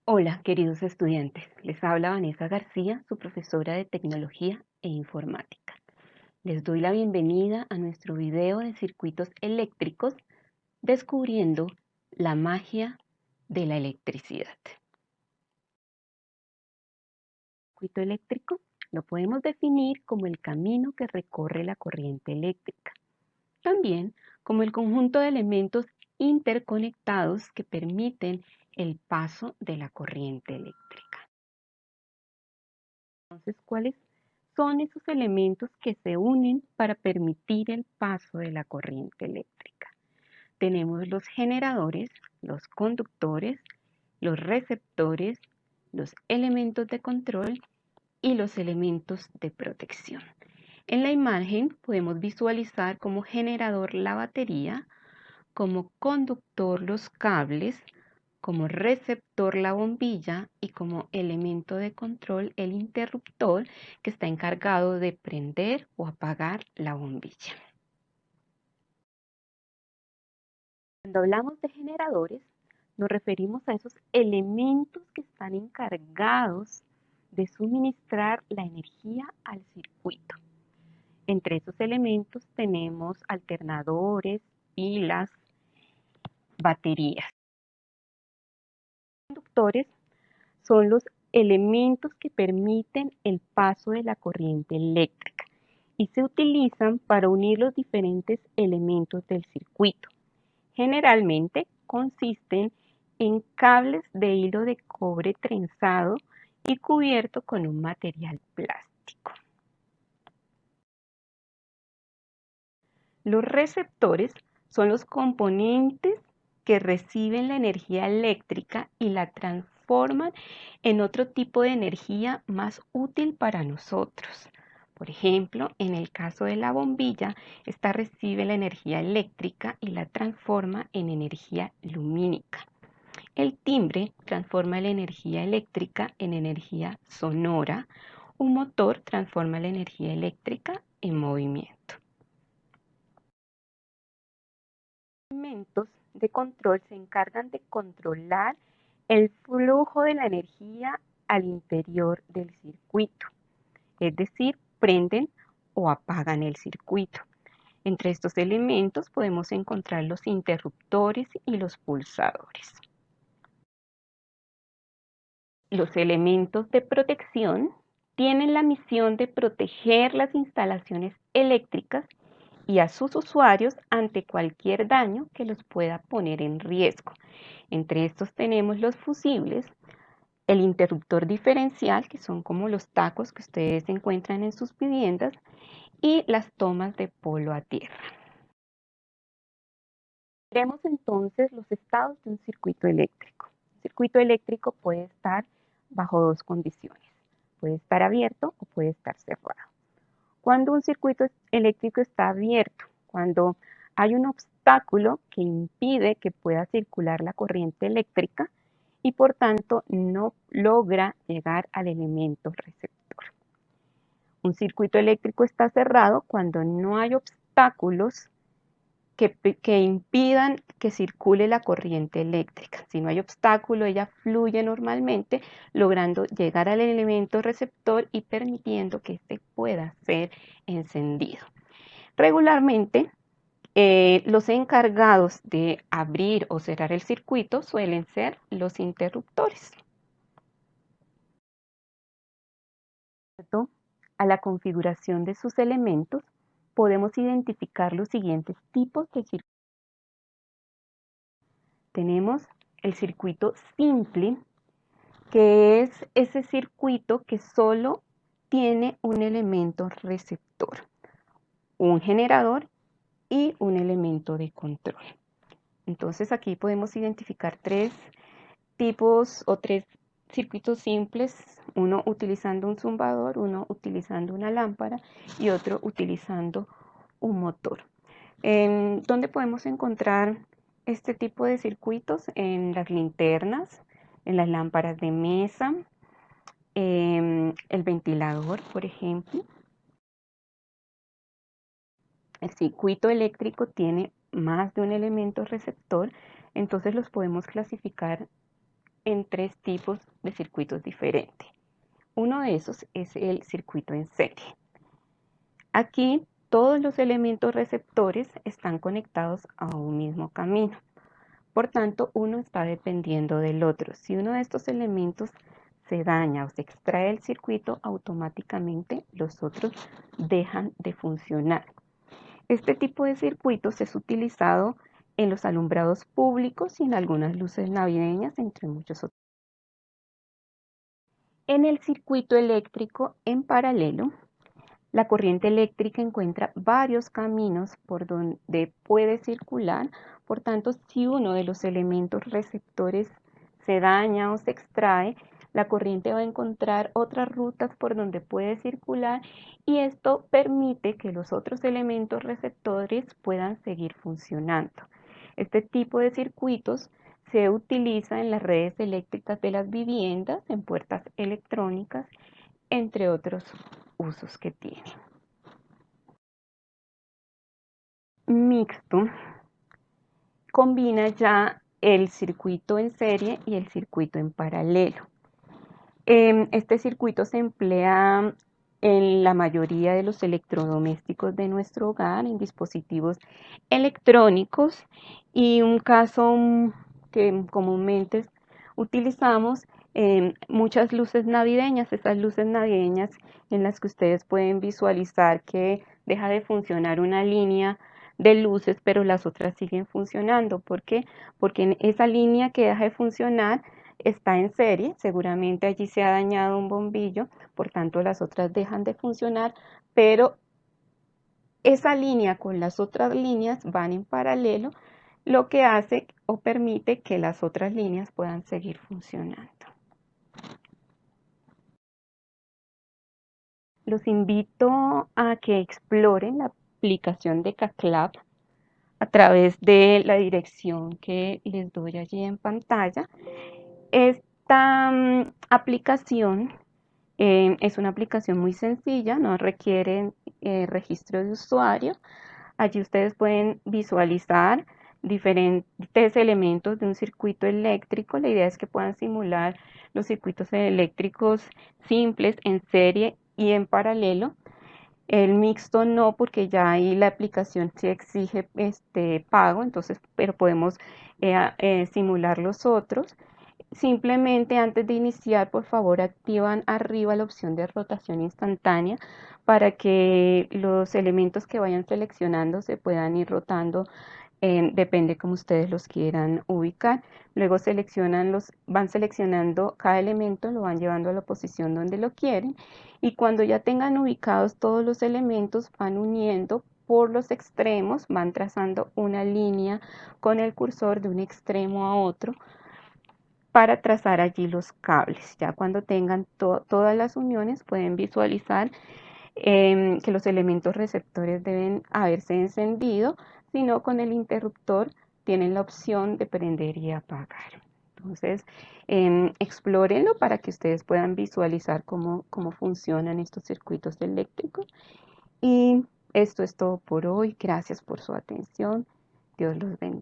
Hola, queridos estudiantes. Les habla Vanessa García, su profesora de Tecnología e Informática. Les doy la bienvenida a nuestro video de circuitos eléctricos, descubriendo la magia de la electricidad. El circuito eléctrico lo podemos definir como el camino que recorre la corriente eléctrica, también como el conjunto de elementos interconectados que permiten el paso de la corriente eléctrica. Entonces, ¿cuáles son esos elementos que se unen para permitir el paso de la corriente eléctrica? Tenemos los generadores, los conductores, los receptores, los elementos de control y los elementos de protección. En la imagen podemos visualizar como generador la batería, como conductor los cables, como receptor la bombilla y como elemento de control el interruptor que está encargado de prender o apagar la bombilla. Cuando hablamos de generadores, nos referimos a esos elementos que están encargados de suministrar la energía al circuito. Entre esos elementos tenemos alternadores, pilas, baterías. Los conductores son los elementos que permiten el paso de la corriente eléctrica y se utilizan para unir los diferentes elementos del circuito. Generalmente consisten en cables de hilo de cobre trenzado y cubierto con un material plástico. Los receptores son los componentes que reciben la energía eléctrica y la transforman en otro tipo de energía más útil para nosotros. Por ejemplo, en el caso de la bombilla, esta recibe la energía eléctrica y la transforma en energía lumínica. El timbre transforma la energía eléctrica en energía sonora. Un motor transforma la energía eléctrica en movimiento. Los elementos de control se encargan de controlar el flujo de la energía al interior del circuito, es decir, prenden o apagan el circuito. Entre estos elementos podemos encontrar los interruptores y los pulsadores. Los elementos de protección tienen la misión de proteger las instalaciones eléctricas y a sus usuarios ante cualquier daño que los pueda poner en riesgo. Entre estos tenemos los fusibles, el interruptor diferencial, que son como los tacos que ustedes encuentran en sus viviendas, y las tomas de polo a tierra. Veremos entonces los estados de un circuito eléctrico. Un circuito eléctrico puede estar bajo dos condiciones. Puede estar abierto o puede estar cerrado. Cuando un circuito eléctrico está abierto, cuando hay un obstáculo que impide que pueda circular la corriente eléctrica y por tanto no logra llegar al elemento receptor. Un circuito eléctrico está cerrado cuando no hay obstáculos que impidan que circule la corriente eléctrica. Si no hay obstáculo, ella fluye normalmente, logrando llegar al elemento receptor y permitiendo que éste pueda ser encendido. Regularmente, los encargados de abrir o cerrar el circuito suelen ser los interruptores. A la configuración de sus elementos, podemos identificar los siguientes tipos de circuitos. Tenemos el circuito simple, que es ese circuito que solo tiene un elemento receptor, un generador y un elemento de control. Entonces aquí podemos identificar tres tipos o tres circuitos simples, uno utilizando un zumbador, uno utilizando una lámpara y otro utilizando un motor. ¿Dónde podemos encontrar este tipo de circuitos? En las linternas, en las lámparas de mesa, el ventilador, por ejemplo. El circuito eléctrico tiene más de un elemento receptor, entonces los podemos clasificar en 3 tipos de circuitos diferentes. Uno de esos es el circuito en serie. Aquí todos los elementos receptores están conectados a un mismo camino. Por tanto, uno está dependiendo del otro. Si uno de estos elementos se daña o se extrae del circuito, automáticamente los otros dejan de funcionar. Este tipo de circuitos es utilizado en los alumbrados públicos y en algunas luces navideñas, entre muchos otros. En el circuito eléctrico en paralelo, la corriente eléctrica encuentra varios caminos por donde puede circular. Por tanto, si uno de los elementos receptores se daña o se extrae, la corriente va a encontrar otras rutas por donde puede circular y esto permite que los otros elementos receptores puedan seguir funcionando. Este tipo de circuitos se utiliza en las redes eléctricas de las viviendas, en puertas electrónicas, entre otros usos que tiene. Mixto combina ya el circuito en serie y el circuito en paralelo. Este circuito se emplea en la mayoría de los electrodomésticos de nuestro hogar, en dispositivos electrónicos, y un caso que comúnmente utilizamos muchas luces navideñas, esas luces navideñas en las que ustedes pueden visualizar que deja de funcionar una línea de luces, pero las otras siguen funcionando. ¿Por qué? Porque en esa línea que deja de funcionar está en serie, seguramente allí se ha dañado un bombillo, por tanto las otras dejan de funcionar, pero esa línea con las otras líneas van en paralelo, lo que hace o permite que las otras líneas puedan seguir funcionando. Los invito a que exploren la aplicación de CACLAB a través de la dirección que les doy allí en pantalla. Esta aplicación es una aplicación muy sencilla, no requiere registro de usuario. Allí ustedes pueden visualizar diferentes elementos de un circuito eléctrico. La idea es que puedan simular los circuitos eléctricos simples en serie y en paralelo. El mixto no, porque ya ahí la aplicación sí exige pago, entonces, pero podemos simular los otros. Simplemente antes de iniciar, por favor, activan arriba la opción de rotación instantánea para que los elementos que vayan seleccionando se puedan ir rotando, depende como ustedes los quieran ubicar. Luego van seleccionando cada elemento, lo van llevando a la posición donde lo quieren y cuando ya tengan ubicados todos los elementos, van uniendo por los extremos, van trazando una línea con el cursor de un extremo a otro para trazar allí los cables. Ya cuando tengan todas las uniones pueden visualizar que los elementos receptores deben haberse encendido, si no con el interruptor tienen la opción de prender y apagar. Entonces, explórenlo para que ustedes puedan visualizar cómo funcionan estos circuitos eléctricos. Y esto es todo por hoy. Gracias por su atención. Dios los bendiga.